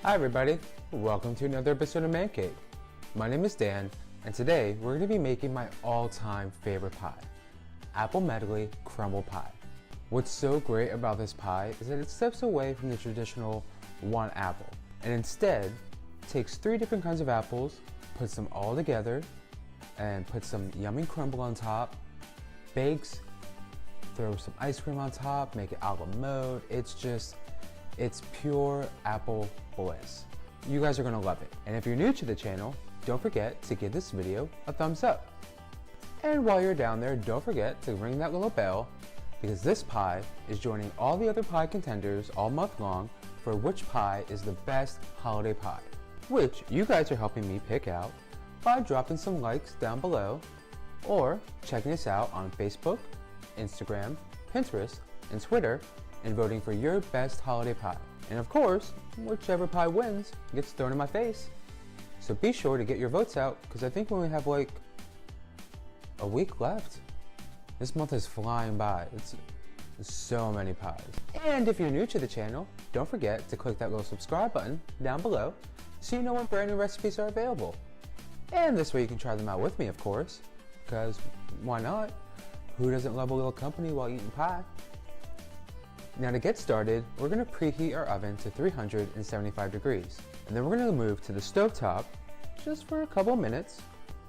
Hi everybody, welcome to another episode of Man Cake. My name is Dan, and today we're going to be making my all-time favorite pie, apple medley crumble pie. What's so great about this pie is that it steps away from the traditional one apple, and instead takes 3 different kinds of apples, puts them all together, and puts some yummy crumble on top, bakes, throw some ice cream on top, make it a la mode. It's pure apple bliss. You guys are gonna love it. And if you're new to the channel, don't forget to give this video a thumbs up. And while you're down there, don't forget to ring that little bell, because this pie is joining all the other pie contenders all month long for which pie is the best holiday pie, which you guys are helping me pick out by dropping some likes down below or checking us out on Facebook, Instagram, Pinterest, and Twitter and voting for your best holiday pie. And of course, whichever pie wins gets thrown in my face. So be sure to get your votes out, because I think we only have like a week left. This month is flying by. It's so many pies. And if you're new to the channel, don't forget to click that little subscribe button down below so you know when brand new recipes are available. And this way you can try them out with me, of course, because why not? Who doesn't love a little company while eating pie? Now to get started, we're going to preheat our oven to 375 degrees. And then we're going to move to the stovetop just for a couple minutes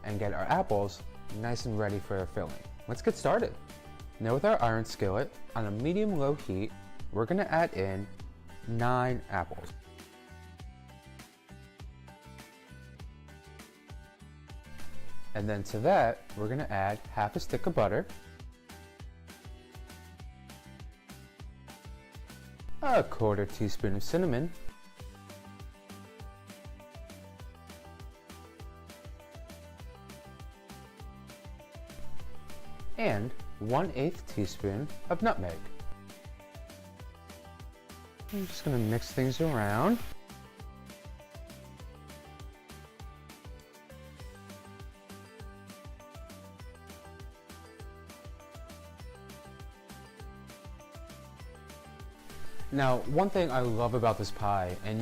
and get our apples nice and ready for our filling. Let's get started. Now with our iron skillet on a medium-low heat, we're going to add in 9 apples. And then to that, we're going to add half a stick of butter, a 1/4 teaspoon of cinnamon, and 1/8 teaspoon of nutmeg. I'm just going to mix things around. Now, one thing I love about this pie, and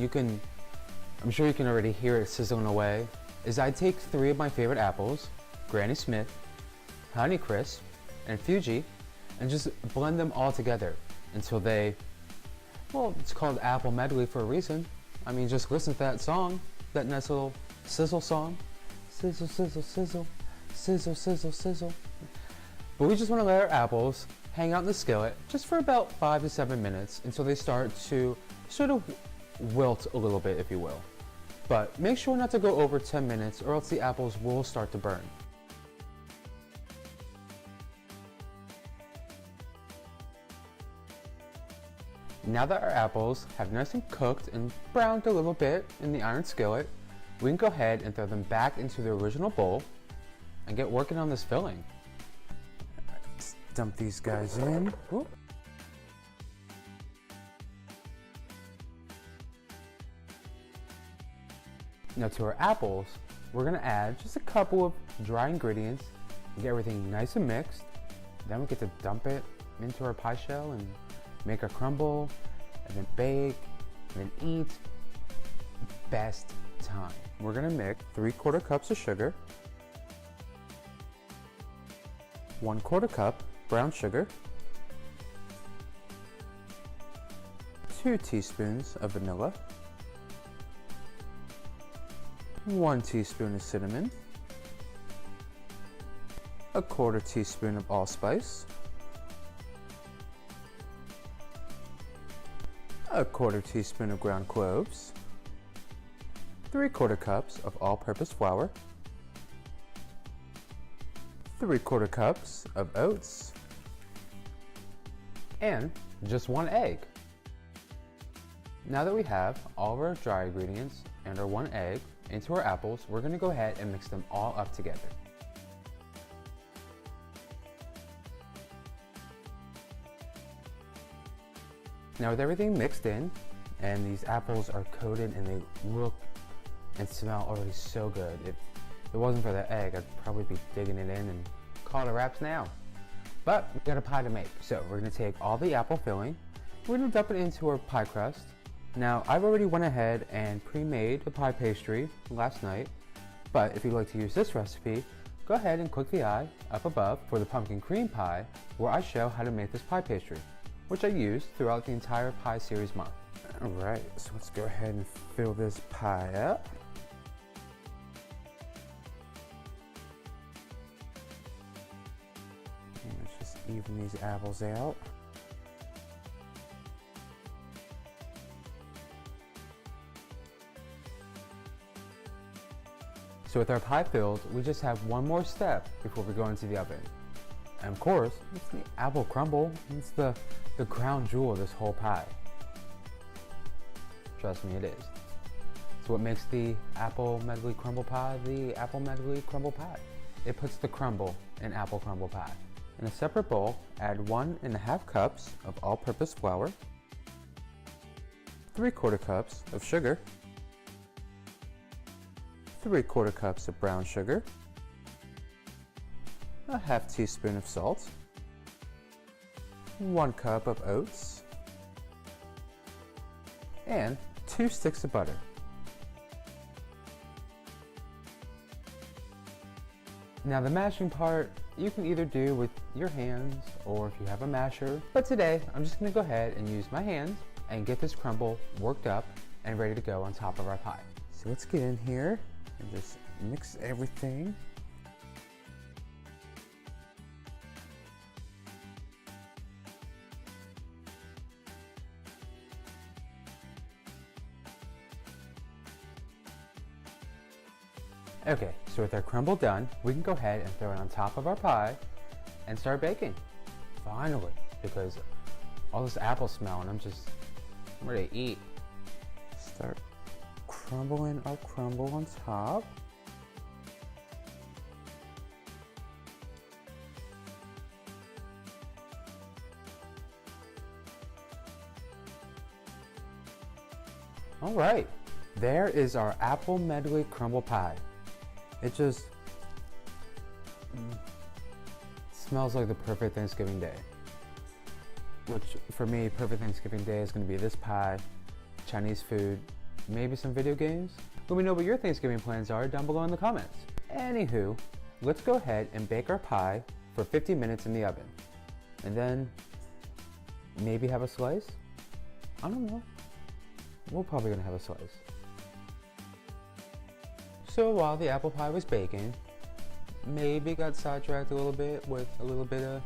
I'm sure you can already hear it sizzling away, is I take 3 of my favorite apples, Granny Smith, Honey Crisp, and Fuji, and just blend them all together until it's called apple medley for a reason. I mean, just listen to that song, that nice little sizzle song. Sizzle, sizzle, sizzle, sizzle, sizzle, sizzle. But we just want to let our apples hang out in the skillet just for about 5 to 7 minutes until they start to sort of wilt a little bit, if you will. But make sure not to go over 10 minutes or else the apples will start to burn. Now that our apples have nice and cooked and browned a little bit in the iron skillet, we can go ahead and throw them back into the original bowl and get working on this filling. Dump these guys in. Ooh. Now to our apples, we're going to add just a couple of dry ingredients and get everything nice and mixed. Then we get to dump it into our pie shell and make our crumble, and then bake, and then eat. Best time. We're going to mix 3/4 cups of sugar, 1/4 cup brown sugar, 2 teaspoons of vanilla, 1 teaspoon of cinnamon, a 1/4 teaspoon of allspice, a 1/4 teaspoon of ground cloves, 3/4 cups of all-purpose flour, 3/4 cups of oats, and just 1 egg. Now that we have all of our dry ingredients and our 1 egg into our apples, we're going to go ahead and mix them all up together. Now with everything mixed in and these apples are coated and they look and smell already so good. If it wasn't for the egg, I'd probably be digging it in and call it a wraps now. But we got a pie to make, so we're going to take all the apple filling, we're going to dump it into our pie crust, Now, I've already went ahead and pre-made the pie pastry last night, but if you'd like to use this recipe, go ahead and click the eye up above for the pumpkin cream pie, where I show how to make this pie pastry, which I use throughout the entire pie series month. All right, so let's go ahead and fill this pie up. And let's just even these apples out. So with our pie filled, we just have one more step before we go into the oven. And of course, it's the apple crumble. It's the crown jewel of this whole pie. Trust me, it is. So what makes the apple medley crumble pie the apple medley crumble pie? It puts the crumble in apple crumble pie. In a separate bowl, add 1.5 cups of all-purpose flour, 3/4 cups of sugar, 3/4 cups of brown sugar, a 1/2 teaspoon of salt, 1 cup of oats, and 2 sticks of butter. Now the mashing part, you can either do with your hands or if you have a masher, but today I'm just going to go ahead and use my hands and get this crumble worked up and ready to go on top of our pie. So let's get in here and just mix everything. Okay, so with our crumble done, we can go ahead and throw it on top of our pie and start baking. Finally, because all this apple smell and I'm ready to eat. Start crumbling our crumble on top. All right, there is our apple medley crumble pie. It just smells like the perfect Thanksgiving day. Which for me, perfect Thanksgiving day is going to be this pie, Chinese food, maybe some video games. Let me know what your Thanksgiving plans are down below in the comments. Anywho, let's go ahead and bake our pie for 50 minutes in the oven. And then maybe have a slice? I don't know. We're probably gonna have a slice. So while the apple pie was baking, maybe got sidetracked a little bit with a little bit of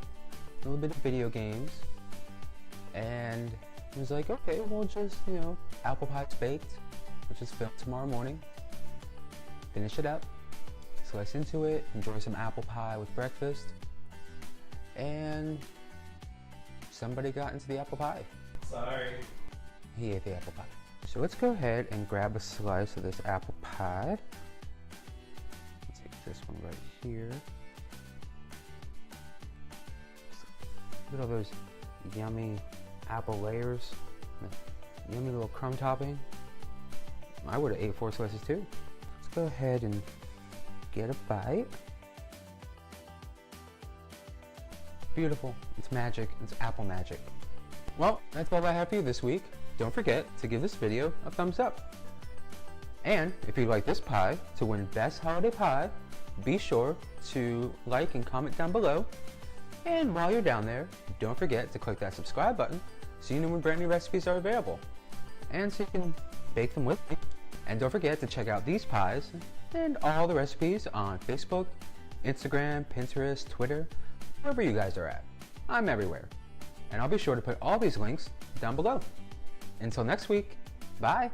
video games. And I was like, okay, we'll just, apple pie's baked. We'll just film tomorrow morning, finish it up, slice into it, enjoy some apple pie with breakfast. And somebody got into the apple pie. Sorry. He ate the apple pie. So let's go ahead and grab a slice of this apple pie. Let's take this one right here. Look at all those yummy apple layers. Yummy little crumb topping. I would have ate 4 slices too. Let's go ahead and get a bite. Beautiful. It's magic. It's apple magic. Well, that's all I have for you this week. Don't forget to give this video a thumbs up. And if you like this pie to win Best Holiday Pie, be sure to like and comment down below. And while you're down there, don't forget to click that subscribe button so you know when brand new recipes are available. And so you can bake them with me. And don't forget to check out these pies and all the recipes on Facebook, Instagram, Pinterest, Twitter, wherever you guys are at. I'm everywhere. And I'll be sure to put all these links down below. Until next week, bye!